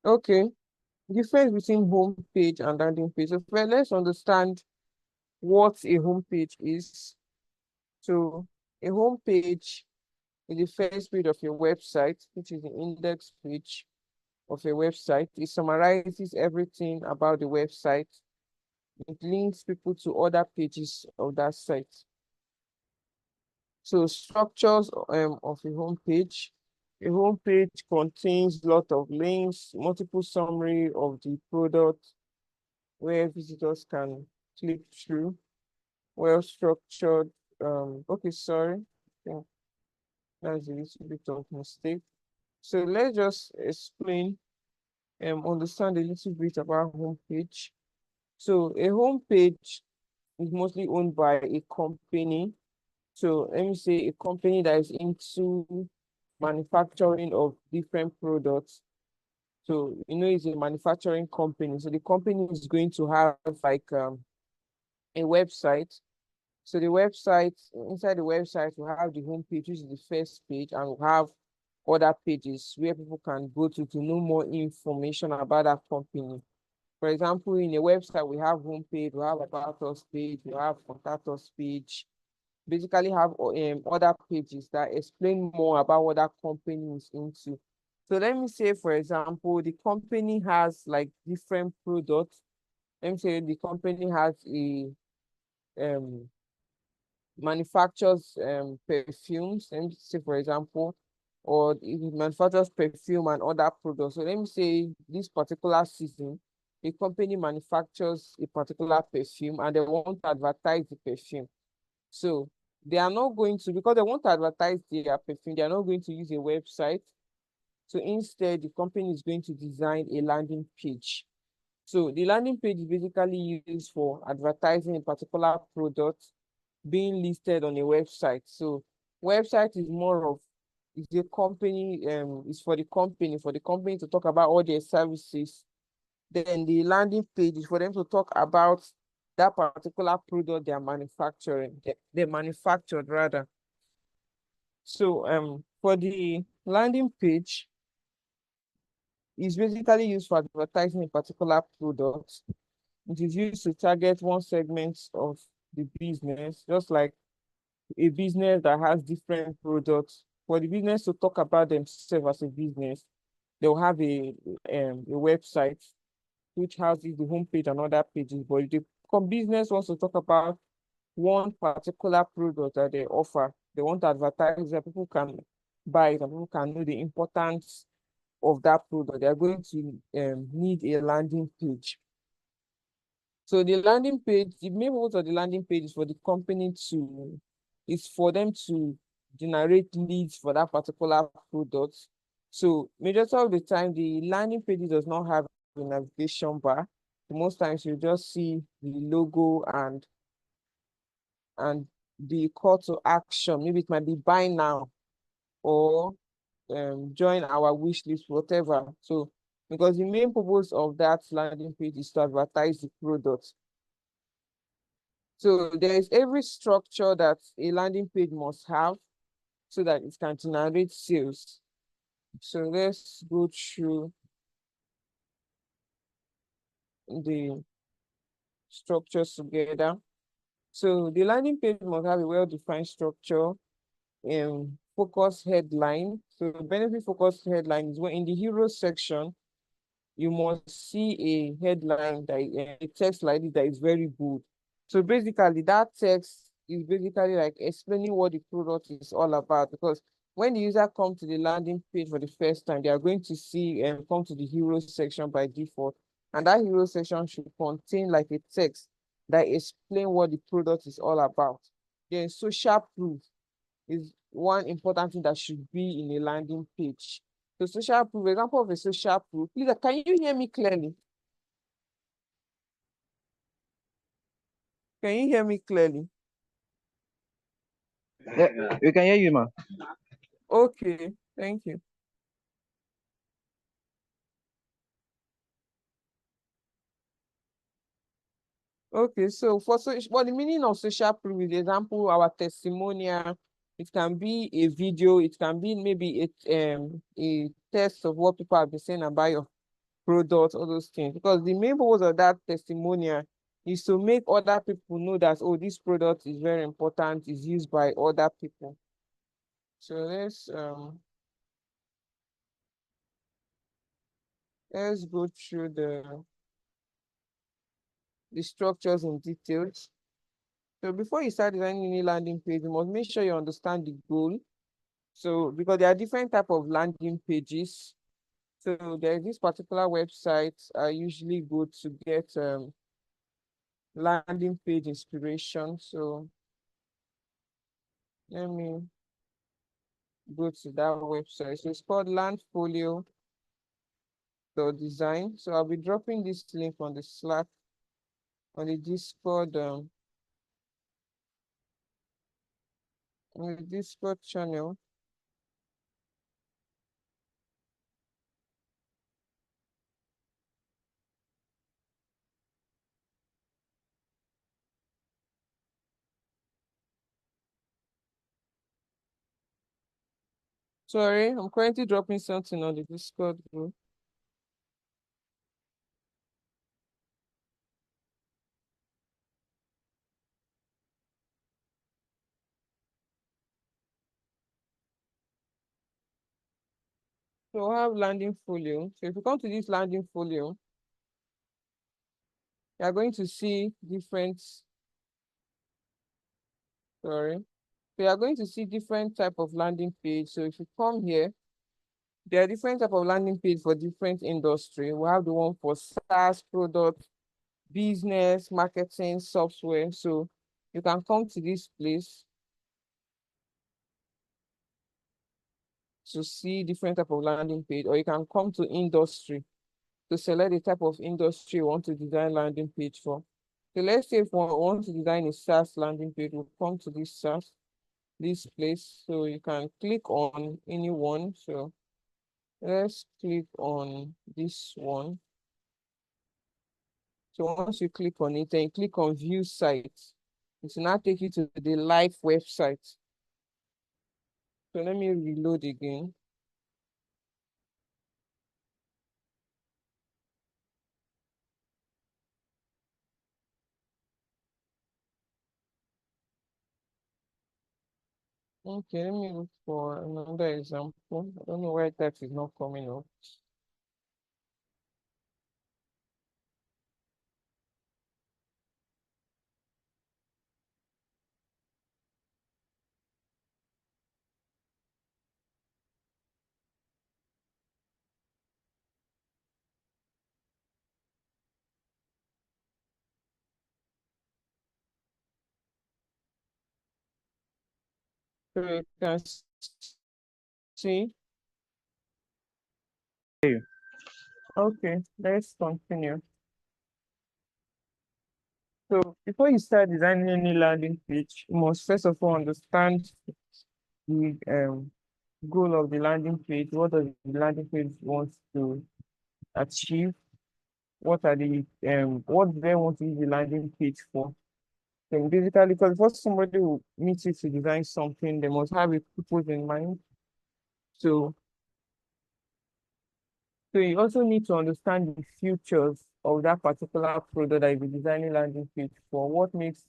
Okay. Difference between home page and landing page. So first, let's understand what a home page is. So a home page is the first page of your website, which is the index page of a website. It summarizes everything about the website. It links people to other pages of that site. So structures of a home page. A home page contains a lot of links, multiple summary of the product where visitors can click through, well structured. Okay, sorry. I think that's a little bit of mistake. So let's just explain understand a little bit about home page. So a home page is mostly owned by a company. So let me say a company that is into manufacturing of different products. So it's a manufacturing company. So the company is going to have like a website. So the website, inside the website, we have the home page, which is the first page, and we have other pages where people can go to know more information about that company. For example, in a website, we have home page, we have about us page, we have contact us page. Basically have other pages that explain more about what that company is into. So let me say, for example, the company has like different products. Let me say the company has a um manufactures perfumes. Let me say, for example, or it manufactures perfume and other products. So let me say this particular season, the company manufactures a particular perfume and they want to advertise the perfume. So they are not going to, because they want to advertise their perfume, they are not going to use a website. So instead, the company is going to design a landing page. So the landing page is basically used for advertising a particular product being listed on a website. So website is more of is the company is for the company to talk about all their services. Then the landing page is for them to talk about that particular product they are manufacturing, they manufactured rather. So for the landing page is basically used for advertising a particular product. It is used to target one segment of the business, just like a business that has different products. For the business to talk about themselves as a business, they'll have a website which houses the homepage and other pages. But if the business wants to talk about one particular product that they offer, they want to advertise that people can buy it and people can know the importance of that product. They're going to need a landing page. So the landing page, the main purpose of the landing page is for the company to, is for them to generate leads for that particular product. So majority of the time, the landing page does not have a navigation bar. Most times you just see the logo and the call to action. Maybe it might be buy now or join our wish list, whatever. So because the main purpose of that landing page is to advertise the product. So there is every structure that a landing page must have so that it can generate sales. So let's go through the structures together. So the landing page must have a well-defined structure and focus headline. So the benefit focus headline is when in the hero section, you must see a headline that a text like this that is very good. So basically that text is basically like explaining what the product is all about, because when the user comes to the landing page for the first time, they are going to see and come to the hero section by default. And that hero section should contain like a text that explain what the product is all about. Then social proof is one important thing that should be in a landing page. So social proof, example of a social proof. Please, can you hear me clearly? Can you hear me clearly? Yeah, we can hear you, ma. Okay, thank you. Okay, so the meaning of social proof is example, our testimonial. It can be a video, it can be maybe a test of what people have been saying about products, all those things. Because the main purpose of that testimonial is to make other people know that, oh, this product is very important, is used by other people. So let's go through the structures in details. So before you start designing any landing page, you must make sure you understand the goal. So because there are different type of landing pages. So there's this particular website I usually go to get landing page inspiration. So let me go to that website. So it's called landfolio.design. So I'll be dropping this link on the Slack, on the Discord, on the Discord channel. Sorry, I'm currently dropping something on the Discord group. So I have landing folio. So if you come to this landing folio, you are going to see different, sorry. So you are going to see different type of landing page. So if you come here, there are different type of landing page for different industry. We have the one for SaaS product, business, marketing, software. So you can come to this place to see different type of landing page, or you can come to industry to select the type of industry you want to design landing page for. So let's say if we want to design a SaaS landing page, we'll come to this SaaS, this place. So you can click on any one. So let's click on this one. So once you click on it, then click on view site. It will now take you to the live website. So let me reload again. Okay, let me look for another example. I don't know why that is not coming up. So you can see. Hey, Okay, let's continue. So before you start designing any landing page, you must first of all understand the goal of the landing page. What does the landing page want to achieve? What are the what do they want to use the landing page for? So basically, because before somebody will meet you to design something, they must have a purpose in mind. So so you also need to understand the features of that particular product that you're designing landing page for. What makes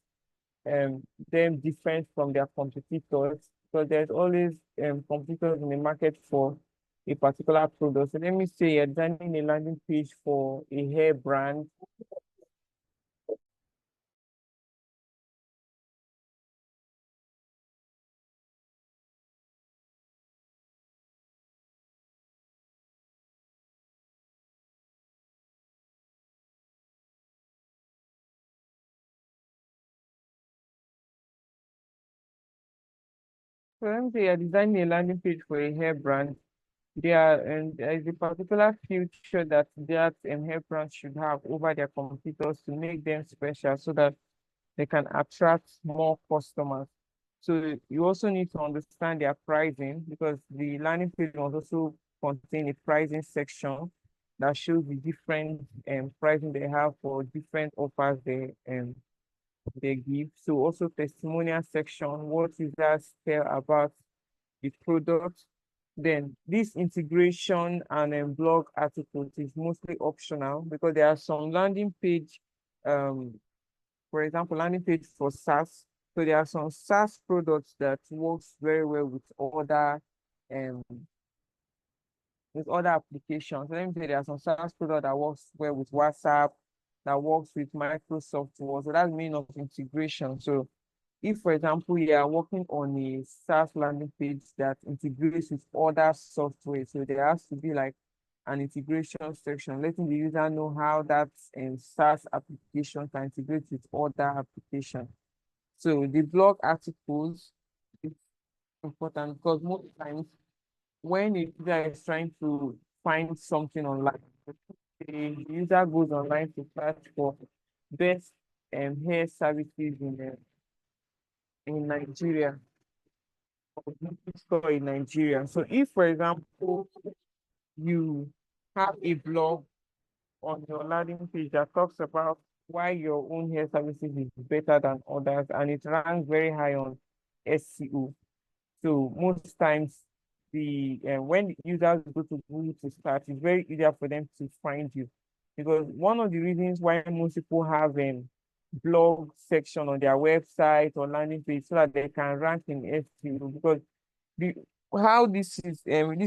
them different from their competitors? Because there's always competitors in the market for a particular product. So let me say you're designing a landing page for a hair brand. So let me say you're designing a landing page for a hair brand. There is a particular feature that hair brand should have over their competitors to make them special so that they can attract more customers. So you also need to understand their pricing because the landing page must also contain a pricing section that shows the different pricing they have for different offers they give. So also testimonial section, what users tell about the product. Then this integration and blog articles is mostly optional because there are some landing page, for example, landing page for SaaS. So there are some SaaS products that works very well um with other applications. So let me say there are some SaaS product that works well with WhatsApp, that works with Microsoft Word. So that's mean of integration. So if, for example, you are working on a SaaS landing page that integrates with other software, so there has to be like an integration section, letting the user know how that SaaS application can integrate with other applications. So the blog articles is important because most times when a user is trying to find something online, the user goes online to search for best hair services in Nigeria, or beauty store in Nigeria. So if, for example, you have a blog on your landing page that talks about why your own hair services is better than others, and it ranks very high on SEO. So most times, the when users go to Google to start, it's very easier for them to find you, because one of the reasons why most people have blog section on their website or landing page so that they can rank in SEO, because the how this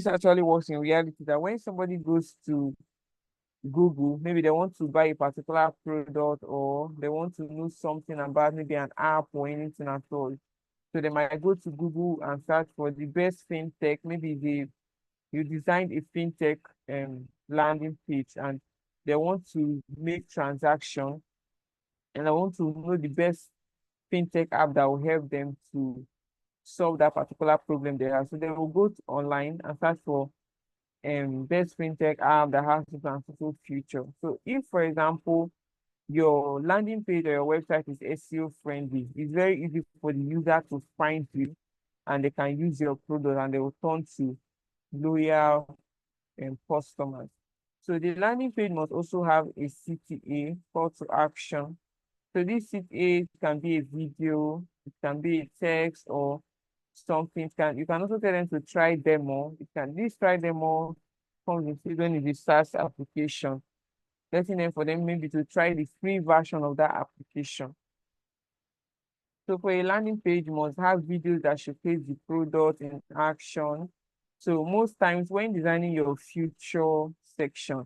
actually works in reality, that when somebody goes to Google, maybe they want to buy a particular product, or they want to know something about maybe an app or anything at all. So they might go to Google and search for the best fintech. Maybe you designed a fintech landing page, and they want to make transaction, and I want to know the best fintech app that will help them to solve that particular problem they have. So they will go online and search for best fintech app that has this and so future. So if, for example, your landing page or your website is SEO friendly, it's very easy for the user to find you, and they can use your product, and they will turn to loyal customers. So the landing page must also have a CTA, call to action. So this CTA can be a video, it can be a text or something. You can also tell them to try demo. This try demo comes included when it is SaaS application, letting them for them maybe to try the free version of that application. So for a landing page, you must have videos that showcase the product in action. So most times when designing your future section,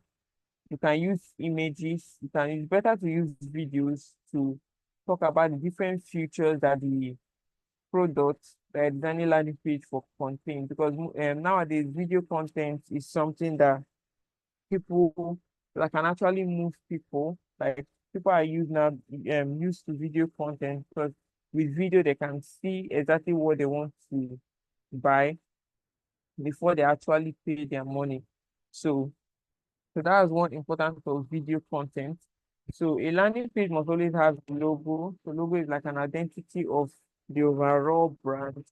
you can use images. It's better to use videos to talk about the different features that the product that designing landing page for contain, because nowadays video content is something that people that can actually move people. Like people are used to video content, because with video they can see exactly what they want to buy before they actually pay their money. So that is one important of video content. So a landing page must always have the logo. The logo is like an identity of the overall brand.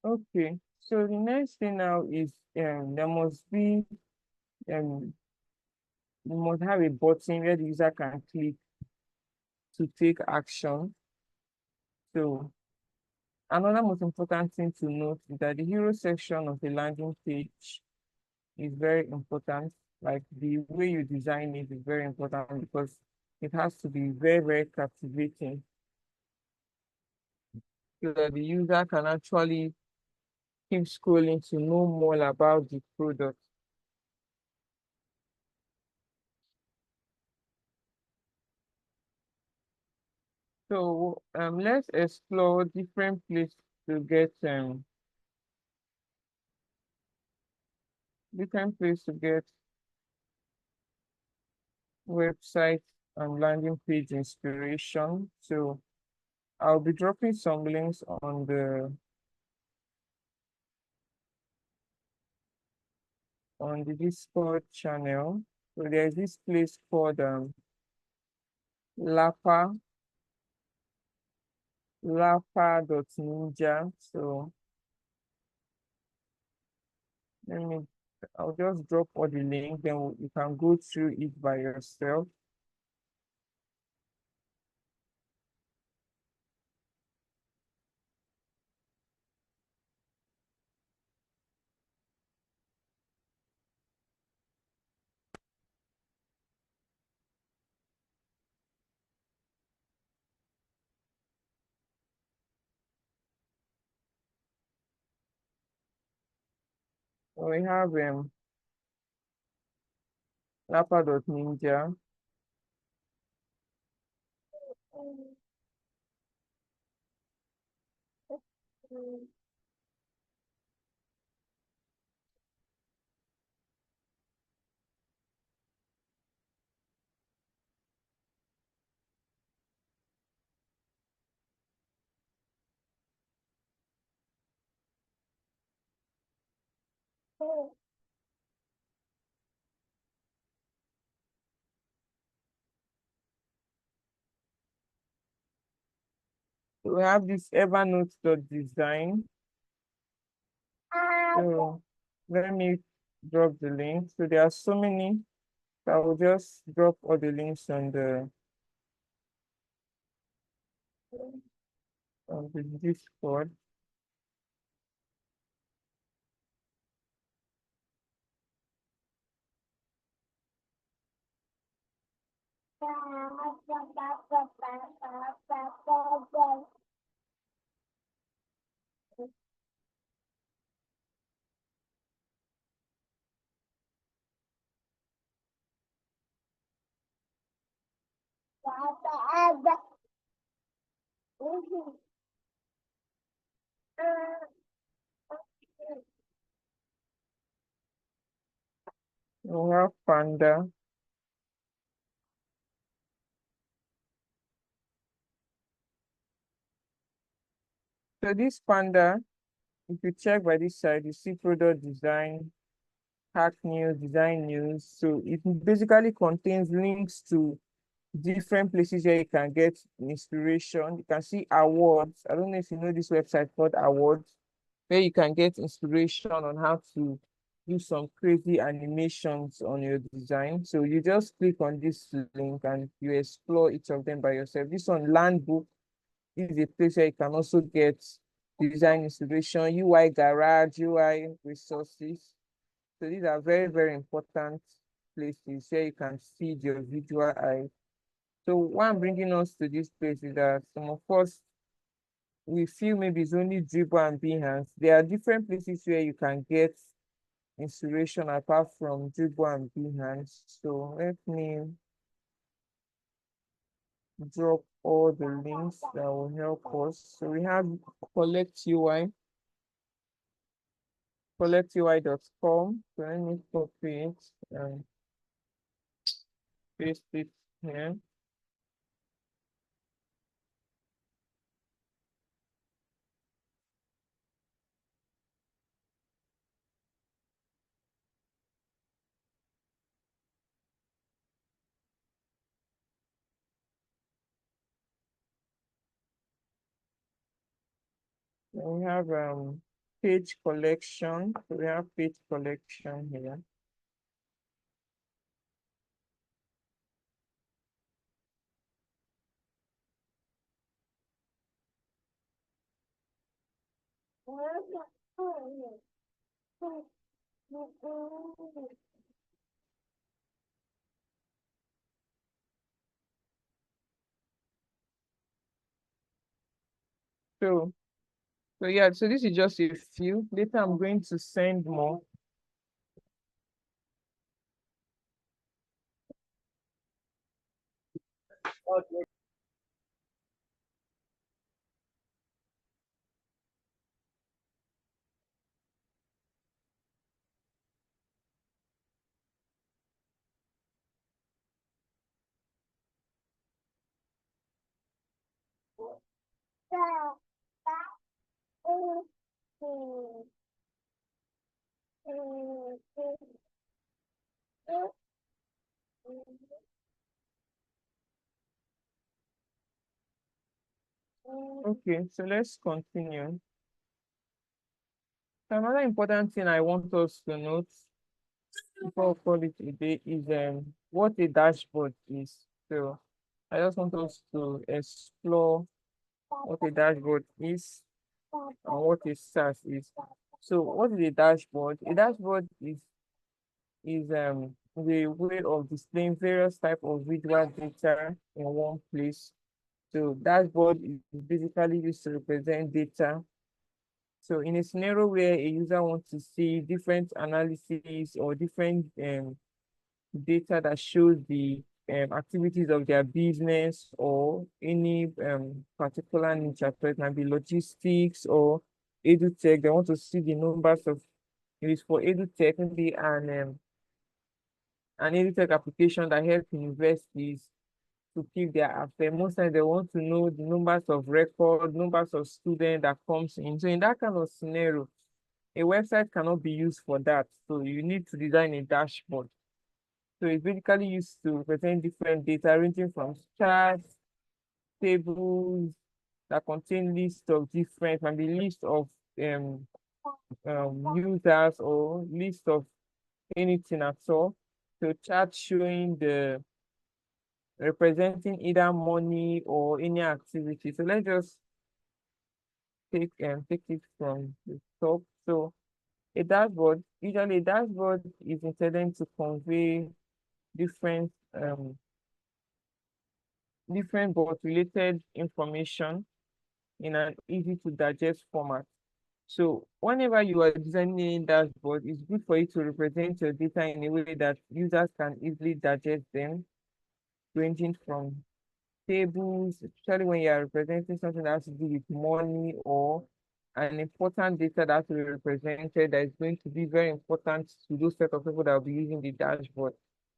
Okay, so the next thing now is there must be um you must have a button where the user can click to take action. So another most important thing to note is that the hero section of the landing page is very important. Like the way you design it is very important, because it has to be very, very captivating, so that the user can actually keep scrolling to know more about the product. So let's explore different places to get website and landing page inspiration. So I'll be dropping some links on the Discord channel. So there's this place called Lapa Lapa.ninja. So let me I'll just drop all the link, then you can go through it by yourself. So we have Lapa.ninja. We have this Evernote.design. So let me drop the link. So there are so many. So I will just drop all the links on the Discord. We have Panda. So this Panda, if you check by this side, you see product design, hack news, design news. So it basically contains links to different places where you can get inspiration. You can see awards. I don't know if you know this website called Awards, where you can get inspiration on how to do some crazy animations on your design. So you just click on this link and you explore each of them by yourself. This one, Landbook, is a place where you can also get design inspiration, UI garage, UI resources. So these are very, very important places where you can feed your visual eye. So why I'm bringing us to this place is that some of us, we feel maybe it's only Dribble and Behance. There are different places where you can get inspiration apart from Dribble and Behance. So let me drop all the links that will help us. So we have Collect UI, collectui.com. So let me copy it and paste it here. We have page collection. So we have page collection here. So, so yeah, so this is just a few. Later, I'm going to send more. Okay, so let's continue. So another important thing I want us to note before we call it a day is what a dashboard is. So I just want us to explore what a dashboard is and what a SAS is. So what is a dashboard? A dashboard is the way of displaying various type of visual data in one place. So dashboard is basically used to represent data. So in a scenario where a user wants to see different analysis or different data that shows the activities of their business or any particular niche, so it might be logistics or edutech. They want to see the numbers of, it is for edutech, maybe an edutech application that helps universities to keep their affair. Most times they want to know the numbers of record, numbers of students that comes in. So in that kind of scenario, a website cannot be used for that. So you need to design a dashboard. So it's basically used to represent different data ranging from charts, tables that contain lists of different, maybe list of um, users or list of anything at all. So chart showing the representing either money or any activity. So let's just take it from the top. So a dashboard, usually a dashboard is intended to convey different different but related information in an easy to digest format. So whenever you are designing a dashboard, it's good for you to represent your data in a way that users can easily digest them, ranging from tables, especially when you are representing something that has to do with money or an important data that will be represented that is going to be very important to those set of people that will be using the dashboard.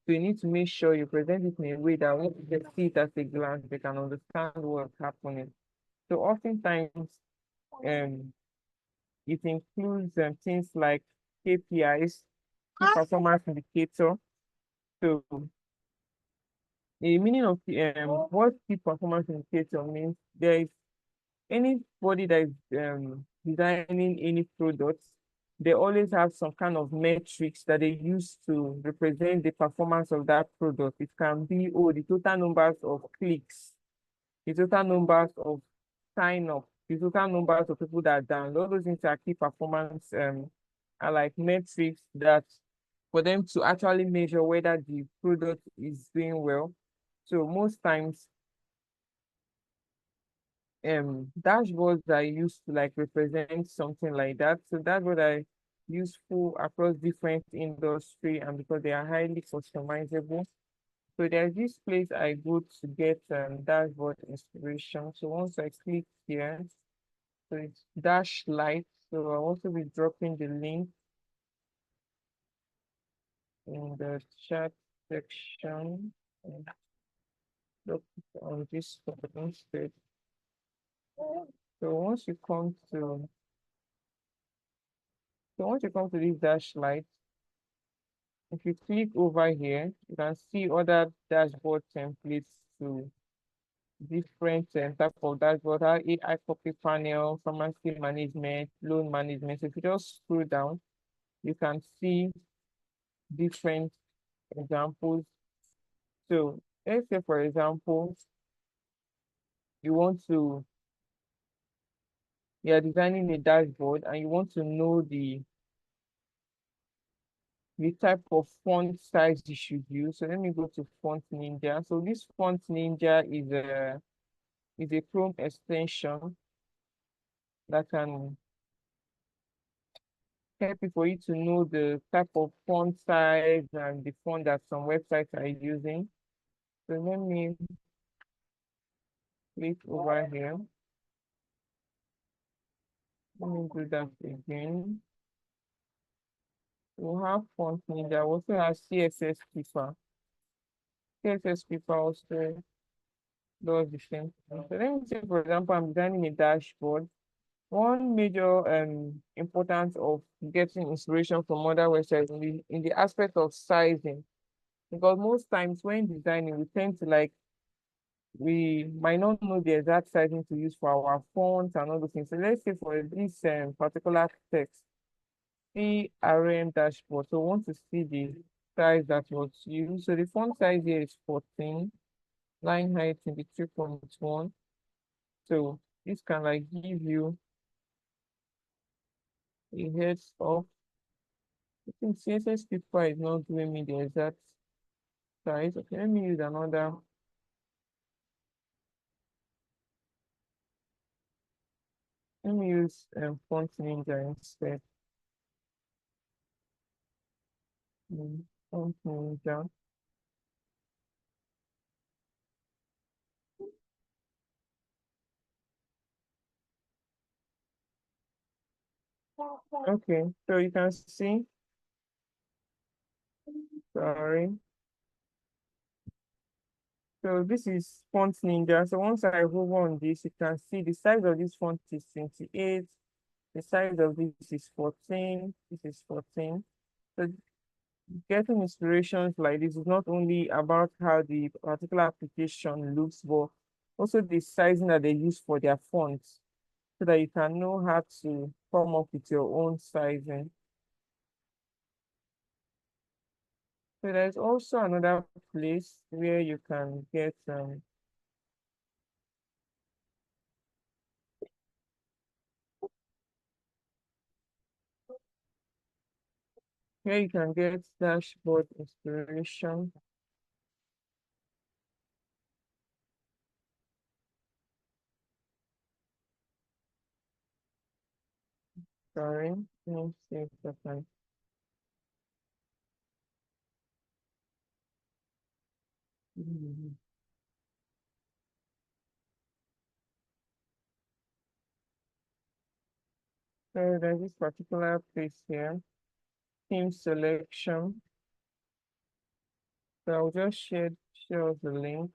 So you need to make sure you present it in a way that when they see it at a glance, they can understand what's happening. So oftentimes, um, it includes things like KPIs, key performance indicator. So the meaning of what key performance indicator means, there is anybody that is designing any product, they always have some kind of metrics that they use to represent the performance of that product. It can be, oh, the total numbers of clicks, the total numbers of sign up, the total numbers of people that download. Those things are key performance are like metrics that for them to actually measure whether the product is doing well. So most times dashboards are used to like represent something like that. So dashboards are useful across different industry and because they are highly customizable. So there's this place I go to get dashboard inspiration. So once I click here, so it's Dash Light. So I'll also be dropping the link in the chat section. And look on this instead. So once you come to this Dash Light, if you click over here, you can see other dashboard templates to different type of dashboard, AI copy panel, pharmacy management, loan management. So if you just scroll down, you can see different examples. So let's say, for example, you want to, you are designing a dashboard and you want to know the type of font size you should use. So let me go to Font Ninja. So this Font Ninja is a Chrome extension that can help you for you to know the type of font size and the font that some websites are using. So let me click over here. Let me do that again. We have Font Ninja. We also have CSS Keeper. CSS Keeper also does the same thing. So let me say, for example, I'm designing a dashboard. One major importance of getting inspiration from other websites in the aspect of sizing, because most times when designing, we tend to like we might not know the exact sizing to use for our fonts and all those things. So let's say for this particular text, CRM dashboard. So we want to see the size that was used. So the font size here is 14, line height 23.1. So this can like give you a heads up. I think CSS Piper is not giving me the exact size. Okay, let me use another. Let me use Font Ninja instead. Font Ninja. Okay, so you can see, sorry. So this is Font Ninja. So once I hover on this, you can see the size of this font is 28. The size of this is 14. This is 14. So getting inspirations like this is not only about how the particular application looks, but also the sizing that they use for their fonts so that you can know how to come up with your own sizing. So there's also another place where you can get dashboard inspiration. Sorry, let me see if I can. Mhm. So there's this particular place here, theme selection. So I'll just share the link.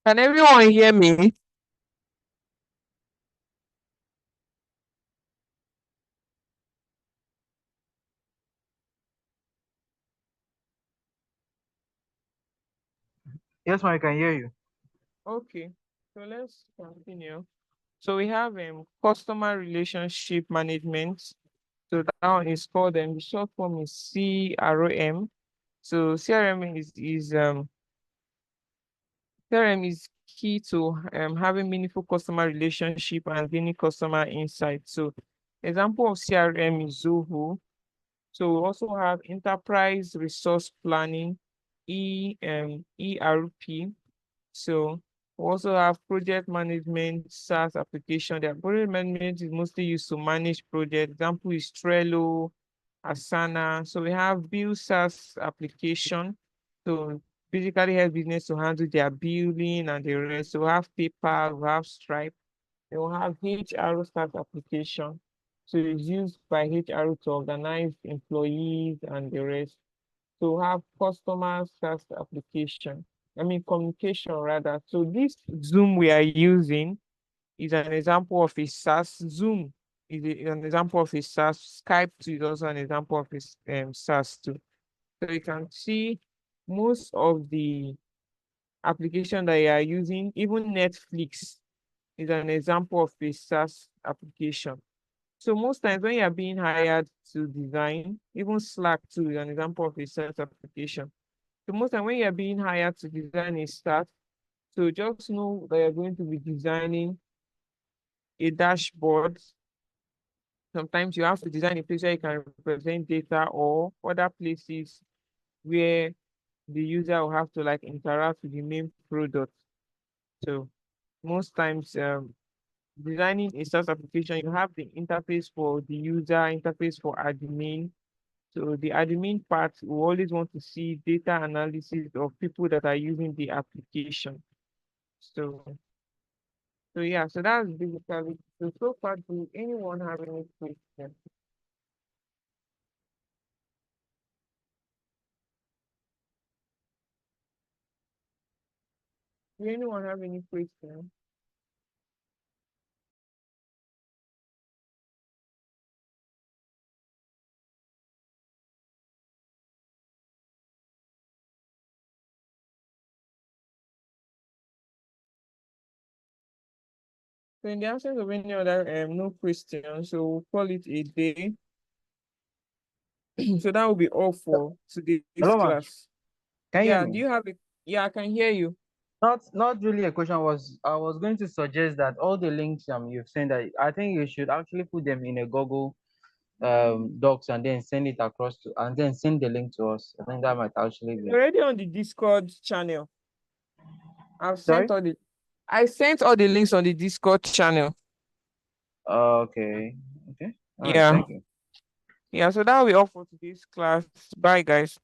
Can everyone hear me? Yes, ma, I can hear you. Okay, so let's continue. So we have customer relationship management. So that one is called the short form is CRM. So CRM is key to having meaningful customer relationship and gaining customer insight. So example of CRM is Zoho. So we also have enterprise resource planning, ERP. So we also have project management SaaS application. The project management is mostly used to manage projects. Example is Trello, Asana. So we have Bill SaaS application. So basically help business to handle their billing and the rest. So we have PayPal, we have Stripe. Then we have HR SaaS application. So it's used by HR to organize employees and the rest. To have customer SaaS application. I mean communication rather. So this Zoom we are using is an example of a SaaS. Zoom is an example of a SaaS. Skype too is also an example of a SaaS too. So you can see most of the application that you are using, even Netflix is an example of a SaaS application. So most times when you are being hired to design, even Slack too is an example of a SaaS application. So most time when you're being hired to design a staff, so just know that you're going to be designing a dashboard. Sometimes you have to design a place where you can represent data or other places where the user will have to like interact with the main product. So most times designing a SaaS application, you have the interface for the user, interface for admin. So the admin part will always want to see data analysis of people that are using the application. So yeah, so that's basically so far. Do anyone have any question? Do anyone have any question? So in the absence of any other no question, so we'll call it a day. So that will be all for today's Hello, ma. class. Can you hear Yeah, do me? you have a yeah, I can hear you. Not really a question. Was I was going to suggest that all the links you've sent, that I think you should actually put them in a Google Docs and then send it across to, and then send the link to us. I think that might actually It's be. already on the Discord channel. I've sent Sorry. all the I sent all the links on the Discord channel. Okay. Okay. All right. Yeah. Thank you. Yeah, so that will be all for today's class. Bye guys.